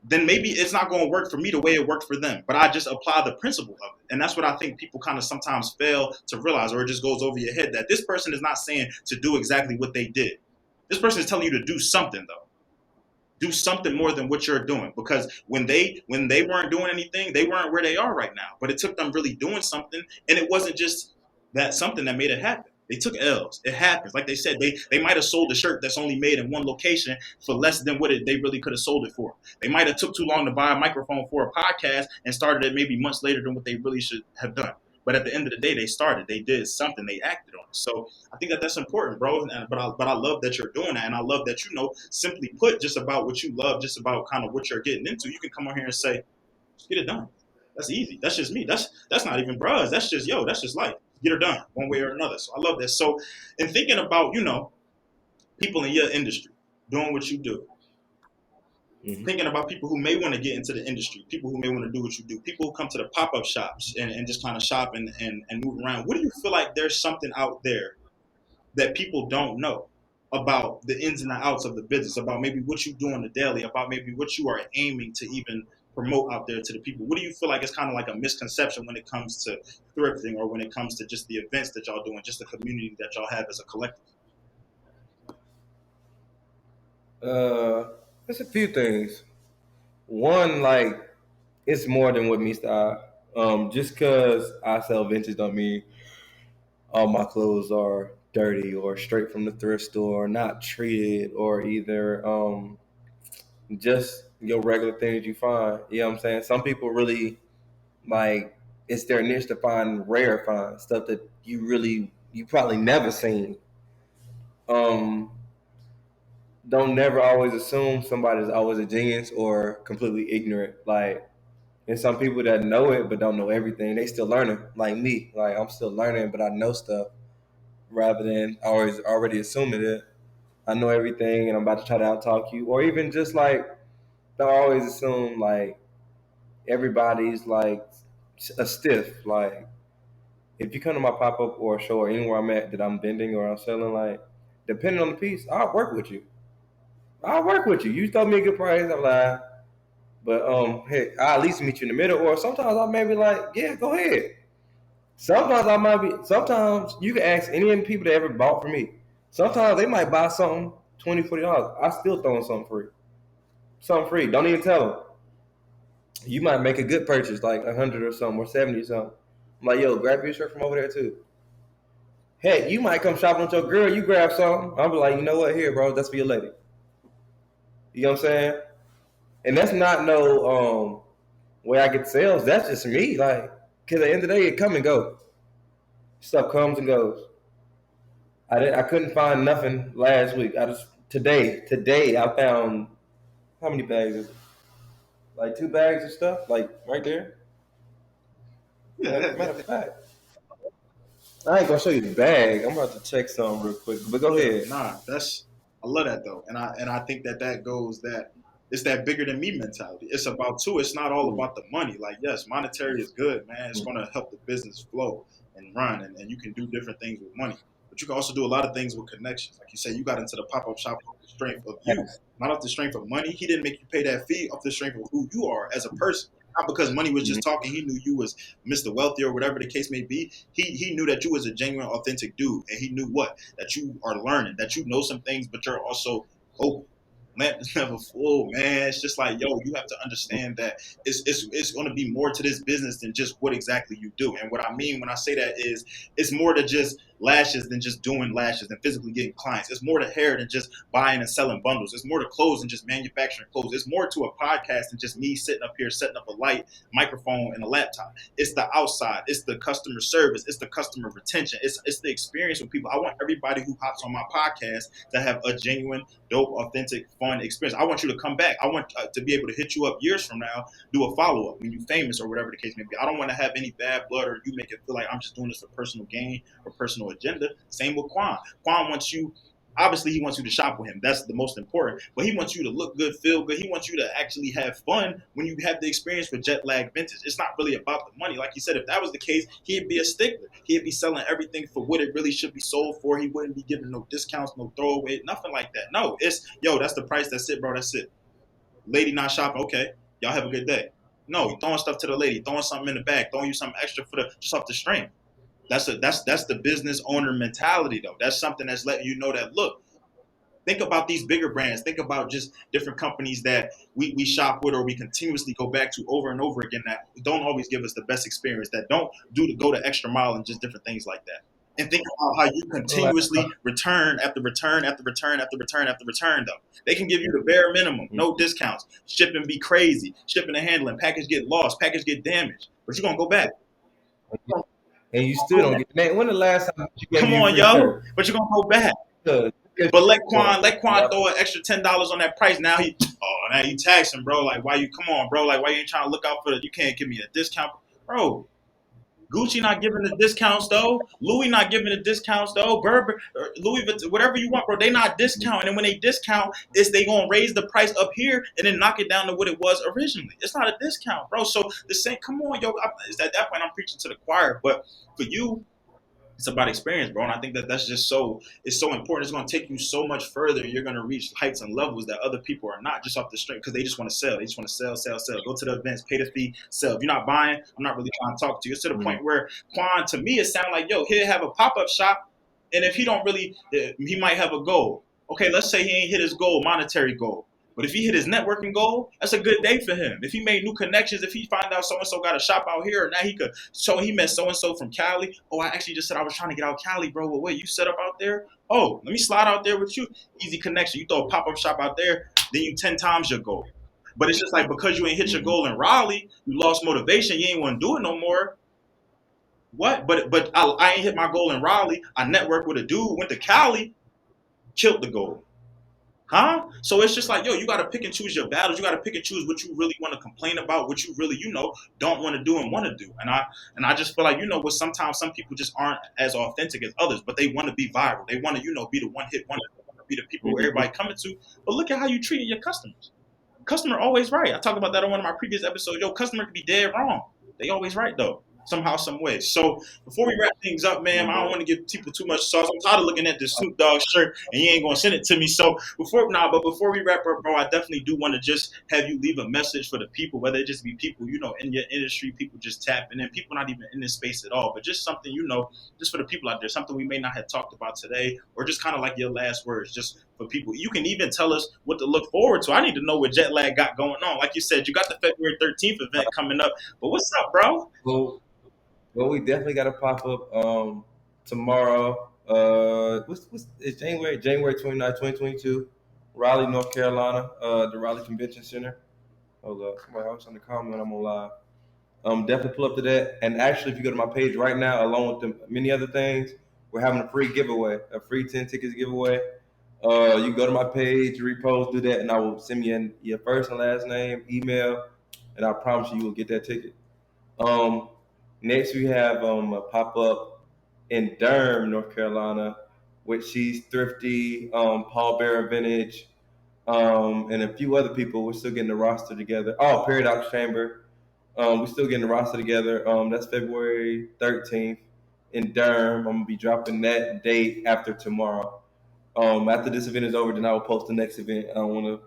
then maybe it's not going to work for me the way it worked for them. But I just apply the principle of it. And that's what I think people kind of sometimes fail to realize, or it just goes over your head, that this person is not saying to do exactly what they did. This person is telling you to do something, though. Do something more than what you're doing. Because when they weren't doing anything, they weren't where they are right now. But it took them really doing something. And it wasn't just that something that made it happen. They took L's. It happens. Like they said, they might have sold a shirt that's only made in one location for less than what they really could have sold it for. They might have took too long to buy a microphone for a podcast and started it maybe months later than what they really should have done. But at the end of the day, they started. They did something. They acted on it. So I think that that's important, bro. But I love that you're doing that, and I love that simply put, just about what you love, just about kind of what you're getting into. You can come on here and say, "Just get it done." That's easy. That's just me. That's not even bros. That's just That's just life. Get her done one way or another. So I love that. So in thinking about people in your industry doing what you do, Mm-hmm. thinking about people who may want to get into the industry, people who may want to do what you do, people who come to the pop-up shops and just kind of shop and move around. What do you feel like there's something out there that people don't know about the ins and the outs of the business, about maybe what you do on the daily, about maybe what you are aiming to even promote out there to the people? What do you feel like is kind of like a misconception when it comes to thrifting, or when it comes to just the events that y'all do and just the community that y'all have as a collective? There's a few things. One, like, it's more than what meets the eye. Just because I sell vintage don't mean all my clothes are dirty or straight from the thrift store, or not treated, or either just your regular things you find. You know what I'm saying? Some people really like, it's their niche to find rare finds, stuff that you probably never seen. Um, don't never always assume somebody's always a genius or completely ignorant. Like, and some people that know it but don't know everything, they still learning. Like me, like I'm still learning, but I know stuff rather than always already assuming it. I know everything and I'm about to try to outtalk you, or even just like don't always assume like everybody's like a stiff. Like if you come to my pop up or show or anywhere I'm at that I'm vending or I'm selling, like depending on the piece, I'll work with you. I'll work with you. You throw me a good price, I'm like, but hey, I'll at least meet you in the middle. Or sometimes I may be like, yeah, go ahead. Sometimes I might be. Sometimes you can ask any of the people that ever bought from me. Sometimes they might buy something $20, $40. I still throw them something free. Something free. Don't even tell them. You might make a good purchase, like 100 or something, or 70 or something. I'm like, yo, grab your shirt from over there too. Hey, you might come shopping with your girl. You grab something. I'll be like, you know what? Here, bro, that's for your lady. You know what I'm saying? And that's not no way I get sales. That's just me. Like, cause at the end of the day, it come and go. Stuff comes and goes. I couldn't find nothing last week. Today I found how many bags is it? Like 2 bags of stuff, like right there. Matter of fact, I ain't gonna show you the bag. I'm about to check some real quick. But go Yeah, ahead. nah, that's I love that though, and I think that goes that It's that bigger than me mentality. It's about two. It's not all Mm, about the money. Like, yes, monetary is good, man. It's mm, going to help the business flow and run, and you can do different things with money. But you can also do a lot of things with connections. Like you said, you got into the pop up shop off the strength of you, not off the strength of money. He didn't make you pay that fee off the strength of who you are as a person. Not because money was just mm, talking. He knew you was Mr. Wealthy or whatever the case may be. He knew that you was a genuine, authentic dude, and he knew what that you are learning, that you know some things, but you're also open. Lamp is never full, man. It's just like, yo, you have to understand that it's going to be more to this business than just what exactly you do. And what I mean when I say that is, it's more to just lashes than just doing lashes and physically getting clients. It's more to hair than just buying and selling bundles. It's more to clothes than just manufacturing clothes. It's more to a podcast than just me sitting up here setting up a light, microphone, and a laptop. It's the outside. It's the customer service. It's the customer retention. It's the experience with people. I want everybody who hops on my podcast to have a genuine, dope, authentic, fun experience. I want you to come back. I want to be able to hit you up years from now, do a follow up when you're famous or whatever the case may be. I don't want to have any bad blood or you make it feel like I'm just doing this for personal gain or personal agenda. Same with Quan. Quan wants you. Obviously, he wants you to shop with him. That's the most important. But he wants you to look good, feel good. He wants you to actually have fun when you have the experience with JettLagged Vintage. It's not really about the money. Like you said, if that was the case, he'd be a stickler. He'd be selling everything for what it really should be sold for. He wouldn't be giving no discounts, no throwaway, nothing like that. No, it's, yo, that's the price. That's it, bro. That's it. Lady not shopping. Okay, y'all have a good day. No, you throwing stuff to the lady, throwing something in the bag, throwing you something extra for the just off the string. That's the business owner mentality though. That's something that's letting you know that, look, think about these bigger brands. Think about just different companies that we shop with or we continuously go back to over and over again that don't always give us the best experience, that don't go the extra mile and just different things like that. And think about how you like, continuously return after return after return after return after return though. They can give you the bare minimum, mm, no discounts. Shipping be crazy. Shipping and handling, package get lost, package get damaged. But you're gonna go back. and you still don't get, man. When the last time you gave Come me a on, free yo. shirt? But you're gonna go back. Because But going, Let Quan yep. throw an extra $10 on that price. Now he taxing, bro. Like, why you, come on, bro? Like, why you ain't trying to look out for the, you can't give me a discount, bro. Gucci not giving the discounts though. Louis not giving the discounts though. Burberry, Louis Vuitton, whatever you want, bro. They not discounting. And when they discount, it's they gonna raise the price up here and then knock it down to what it was originally. It's not a discount, bro. So the same. Come on, yo. At that point, I'm preaching to the choir. But for you, it's about experience, bro. And I think that that's just so, it's so important. It's going to take you so much further. And you're going to reach heights and levels that other people are not, just off the strength, because they just want to sell. They just want to sell, sell, sell. Go to the events, pay the fee, sell. If you're not buying, I'm not really trying to talk to you. It's to the Mm-hmm. point where Quan, to me, it sounds like, yo, he'll have a pop up shop. And if he don't really, he might have a goal. Okay, let's say he ain't hit his goal, monetary goal. But if he hit his networking goal, that's a good day for him. If he made new connections, if he find out so and so got a shop out here, or now he could, so he met so and so from Cali. Oh, I actually just said I was trying to get out Cali, bro. Well, wait, you set up out there? Oh, let me slide out there with you. Easy connection. You throw a pop up shop out there, then you 10 times your goal. But it's just like, because you ain't hit your Mm-hmm. goal in Raleigh, you lost motivation. You ain't want to do it no more. What? But I ain't hit my goal in Raleigh. I networked with a dude, went to Cali, killed the goal. Huh? So it's just like, yo, you got to pick and choose your battles. You got to pick and choose what you really want to complain about, what you really, don't want to do and want to do. And I just feel like, what sometimes some people just aren't as authentic as others, but they want to be viral. They want to, be the one hit wonder. They want to be the people where Mm-hmm. everybody coming to. But look at how you treating your customers. Customer always right. I talked about that on one of my previous episodes. Yo, customer could be dead wrong. They always right though. Somehow, some way. So before we wrap things up, man, I don't want to give people too much sauce. I'm tired of looking at this Snoop Dogg shirt and you ain't gonna send it to me. So before we wrap up, bro, I definitely do want to just have you leave a message for the people, whether it just be people, in your industry, people just tapping in, people not even in this space at all, but just something, just for the people out there, something we may not have talked about today, or just kind of like your last words, just for people. You can even tell us what to look forward to. I need to know what JetLag got going on. Like you said, you got the February 13th event coming up, but what's up, bro? Well, well, we definitely got to pop up tomorrow. What's it's January 29th, 2022, Raleigh, North Carolina, the Raleigh Convention Center. Hold up, somebody else on the comment. I'm on live. Definitely pull up to that. And actually, if you go to my page right now, along with the many other things, we're having a free giveaway, a free 10 tickets giveaway. You go to my page, repost, do that, and I will send you in your first and last name, email, and I promise you will get that ticket. Um, Next we have a pop up in Durham, North Carolina, with She's Thrifty, Paul Bearer Vintage. and a few other people. We're still getting the roster together. Oh, Paradox Chamber. We're still getting the roster together. That's February 13th in Durham. I'm gonna be dropping that date after tomorrow. After this event is over, then I will post the next event. I don't want to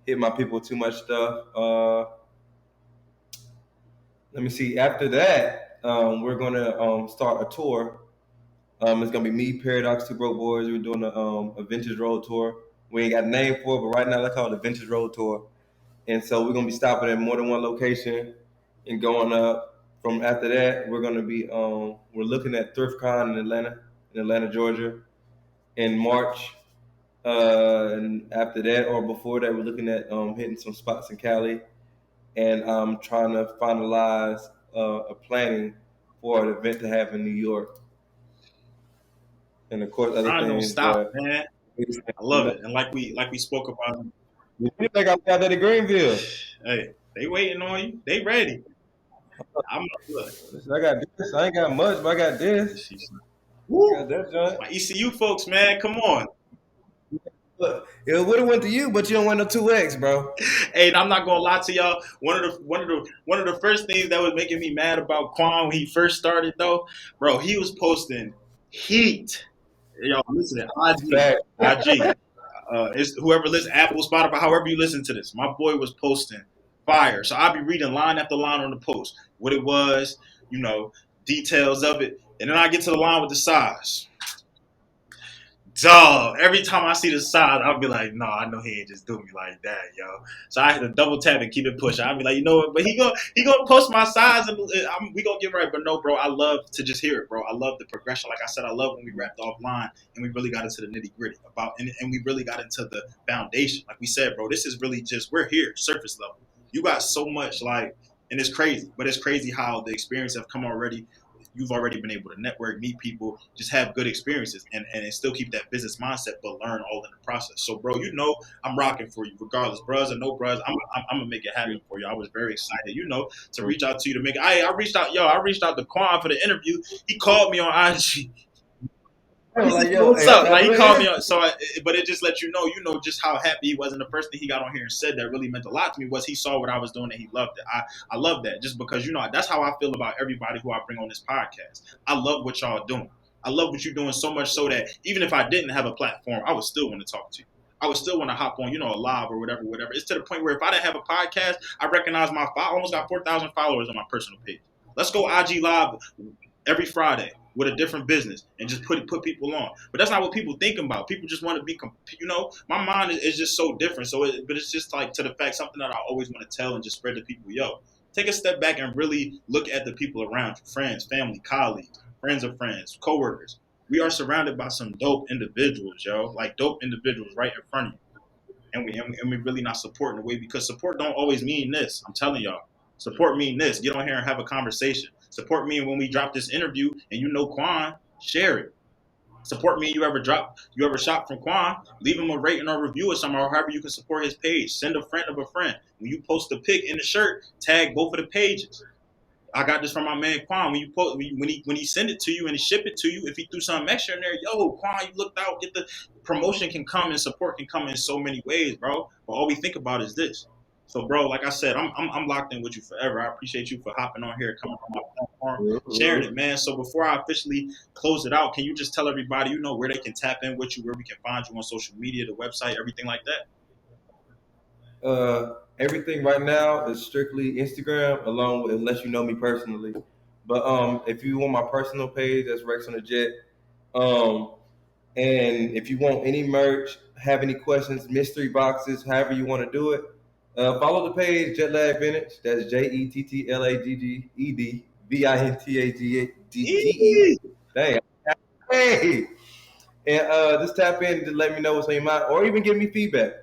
hit my people with too much stuff. Let me see. After that, we're gonna start a tour. It's gonna be me, Paradox, Two Broke Boys. We're doing a vintage road tour. We ain't got a name for it, but right now they call it the Vintage Road Tour. And so we're gonna be stopping at more than one location and going up. From after that, we're gonna be we're looking at ThriftCon in Atlanta, Georgia, in March. And after that, or before that, we're looking at hitting some spots in Cali, and I'm trying to finalize a planning for an event to have in New York, and of course other Grind don't things. stop, But man. I love it. And like we spoke about, you think I got that in Greenville? hey, they waiting on you. They ready. I'm look. I got this. I ain't got much, but I got this. I got Woo! that joint. My ECU folks, man, come on. Look, it would have went to you, but you don't want no 2X, bro. Hey, and I'm not gonna lie to y'all. One of the first things that was making me mad about Quan when he first started, though, bro, he was posting heat. Y'all listen to IG, Fact. IG. It's whoever listens, Apple, Spotify, however you listen to this. My boy was posting fire, so I'll be reading line after line on the post, what it was, you know, details of it, and then I get to the line with the size. Dog, every time I see the size, I'll be like, no, I know he ain't just do me like that, yo. So I had to double tap and keep it pushing. I'll be like, you know what? But he gonna post my size and we gonna get right. But no, bro, I love to just hear it, bro. I love the progression. Like I said, I love when we wrapped offline and we really got into the nitty gritty and we really got into the foundation. Like we said, bro, this is really just we're here, surface level. You got so much and it's crazy, but it's crazy how the experience have come already. You've already been able to network, meet people, just have good experiences, and still keep that business mindset, but learn all in the process. So, bro, I'm rocking for you, regardless, bros or no bros. I'm gonna make it happen for you. I was very excited, to reach out to you to make. I reached out, I reached out to Quan for the interview. He called me on IG. I'm He said, like, yo, "What's hey, I'm up?" Like trying he to called do me on, but it just let just how happy he was. And the first thing he got on here and said that really meant a lot to me was he saw what I was doing and he loved it. I love that just because that's how I feel about everybody who I bring on this podcast. I love what y'all doing. I love what you're doing so much so that even if I didn't have a platform, I would still want to talk to you. I would still want to hop on, a live or whatever, whatever. It's to the point where if I didn't have a podcast, I recognize I almost got 4,000 followers on my personal page. Let's go IG live every Friday with a different business and just put people on. But that's not what people think about. People just want to be, my mind is just so different. But it's just like to the fact something that I always want to tell and just spread to people. Yo, take a step back and really look at the people around you, friends, family, colleagues, friends of friends, coworkers. We are surrounded by some dope individuals, yo, like dope individuals right in front of you. And we really not supporting the way because support don't always mean this. I'm telling y'all, support mean this. Get on here and have a conversation. Support me when we drop this interview and Quan, share it. Support me. You ever shop from Quan? Leave him a rating or review or something, or however you can support his page. Send a friend of a friend. When you post a pic in the shirt, tag both of the pages. I got this from my man Quan. When you post, when he send it to you and he ship it to you, if he threw something extra in there, yo, Quan, you looked out. Get the promotion can come and support can come in so many ways, bro. But all we think about is this. So, bro, like I said, I'm locked in with you forever. I appreciate you for hopping on here, coming on my platform, sharing it. it, man. So before I officially close it out, can you just tell everybody, where they can tap in with you, where we can find you on social media, the website, everything like that? Everything right now is strictly Instagram, along with unless you know me personally. But if you want my personal page, that's Rex on the Jet. Um, and if you want any merch, have any questions, mystery boxes, however you want to do it, follow the page JettLagged Vintage. That's JettLagged Eee. Dang. Hey. And just tap in to let me know what's on your mind, or even give me feedback.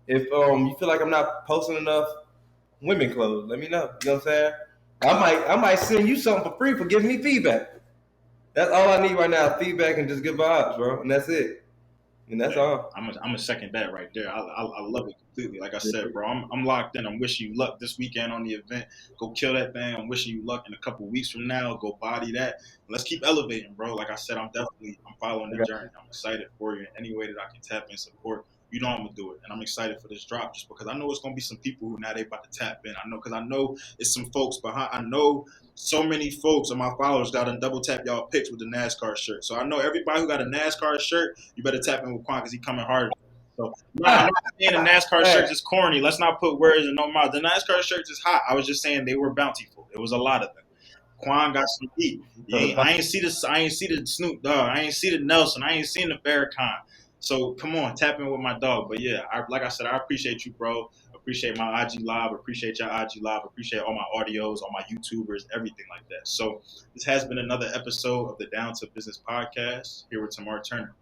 If you feel like I'm not posting enough women clothes, let me know. You know what I'm saying? I might send you something for free for giving me feedback. That's all I need right now, feedback and just good vibes, bro. And that's it. And that's Hey, all. I'm a second that right there. I love it completely. Like I said, bro, I'm locked in. I'm wishing you luck this weekend on the event. Go kill that thing. I'm wishing you luck in a couple weeks from now. Go body that. Let's keep elevating, bro. Like I said, I'm following I the got journey. I'm excited for you in any way that I can tap in support. you know I'm gonna do it, and I'm excited for this drop just because I know it's gonna be some people who now they about to tap in. I know because I know it's some folks behind. I know so many folks of my followers got to double tap y'all pics with the NASCAR shirt. So I know everybody who got a NASCAR shirt, you better tap in with Quan because he coming hard. So I'm not saying the NASCAR Hey, shirts is corny. Let's not put words in no mouth. The NASCAR shirts is hot. I was just saying they were bountiful. It was a lot of them. Quan got some heat. I ain't see the Snoop Dogg. I ain't see the Nelson. I ain't seen the Farrakhan. So come on, tap in with my dog. But yeah, like I said, I appreciate you, bro. Appreciate my IG live. Appreciate your IG live. Appreciate all my audios, all my YouTubers, everything like that. So this has been another episode of the Down to Business podcast here with Tamar Turner.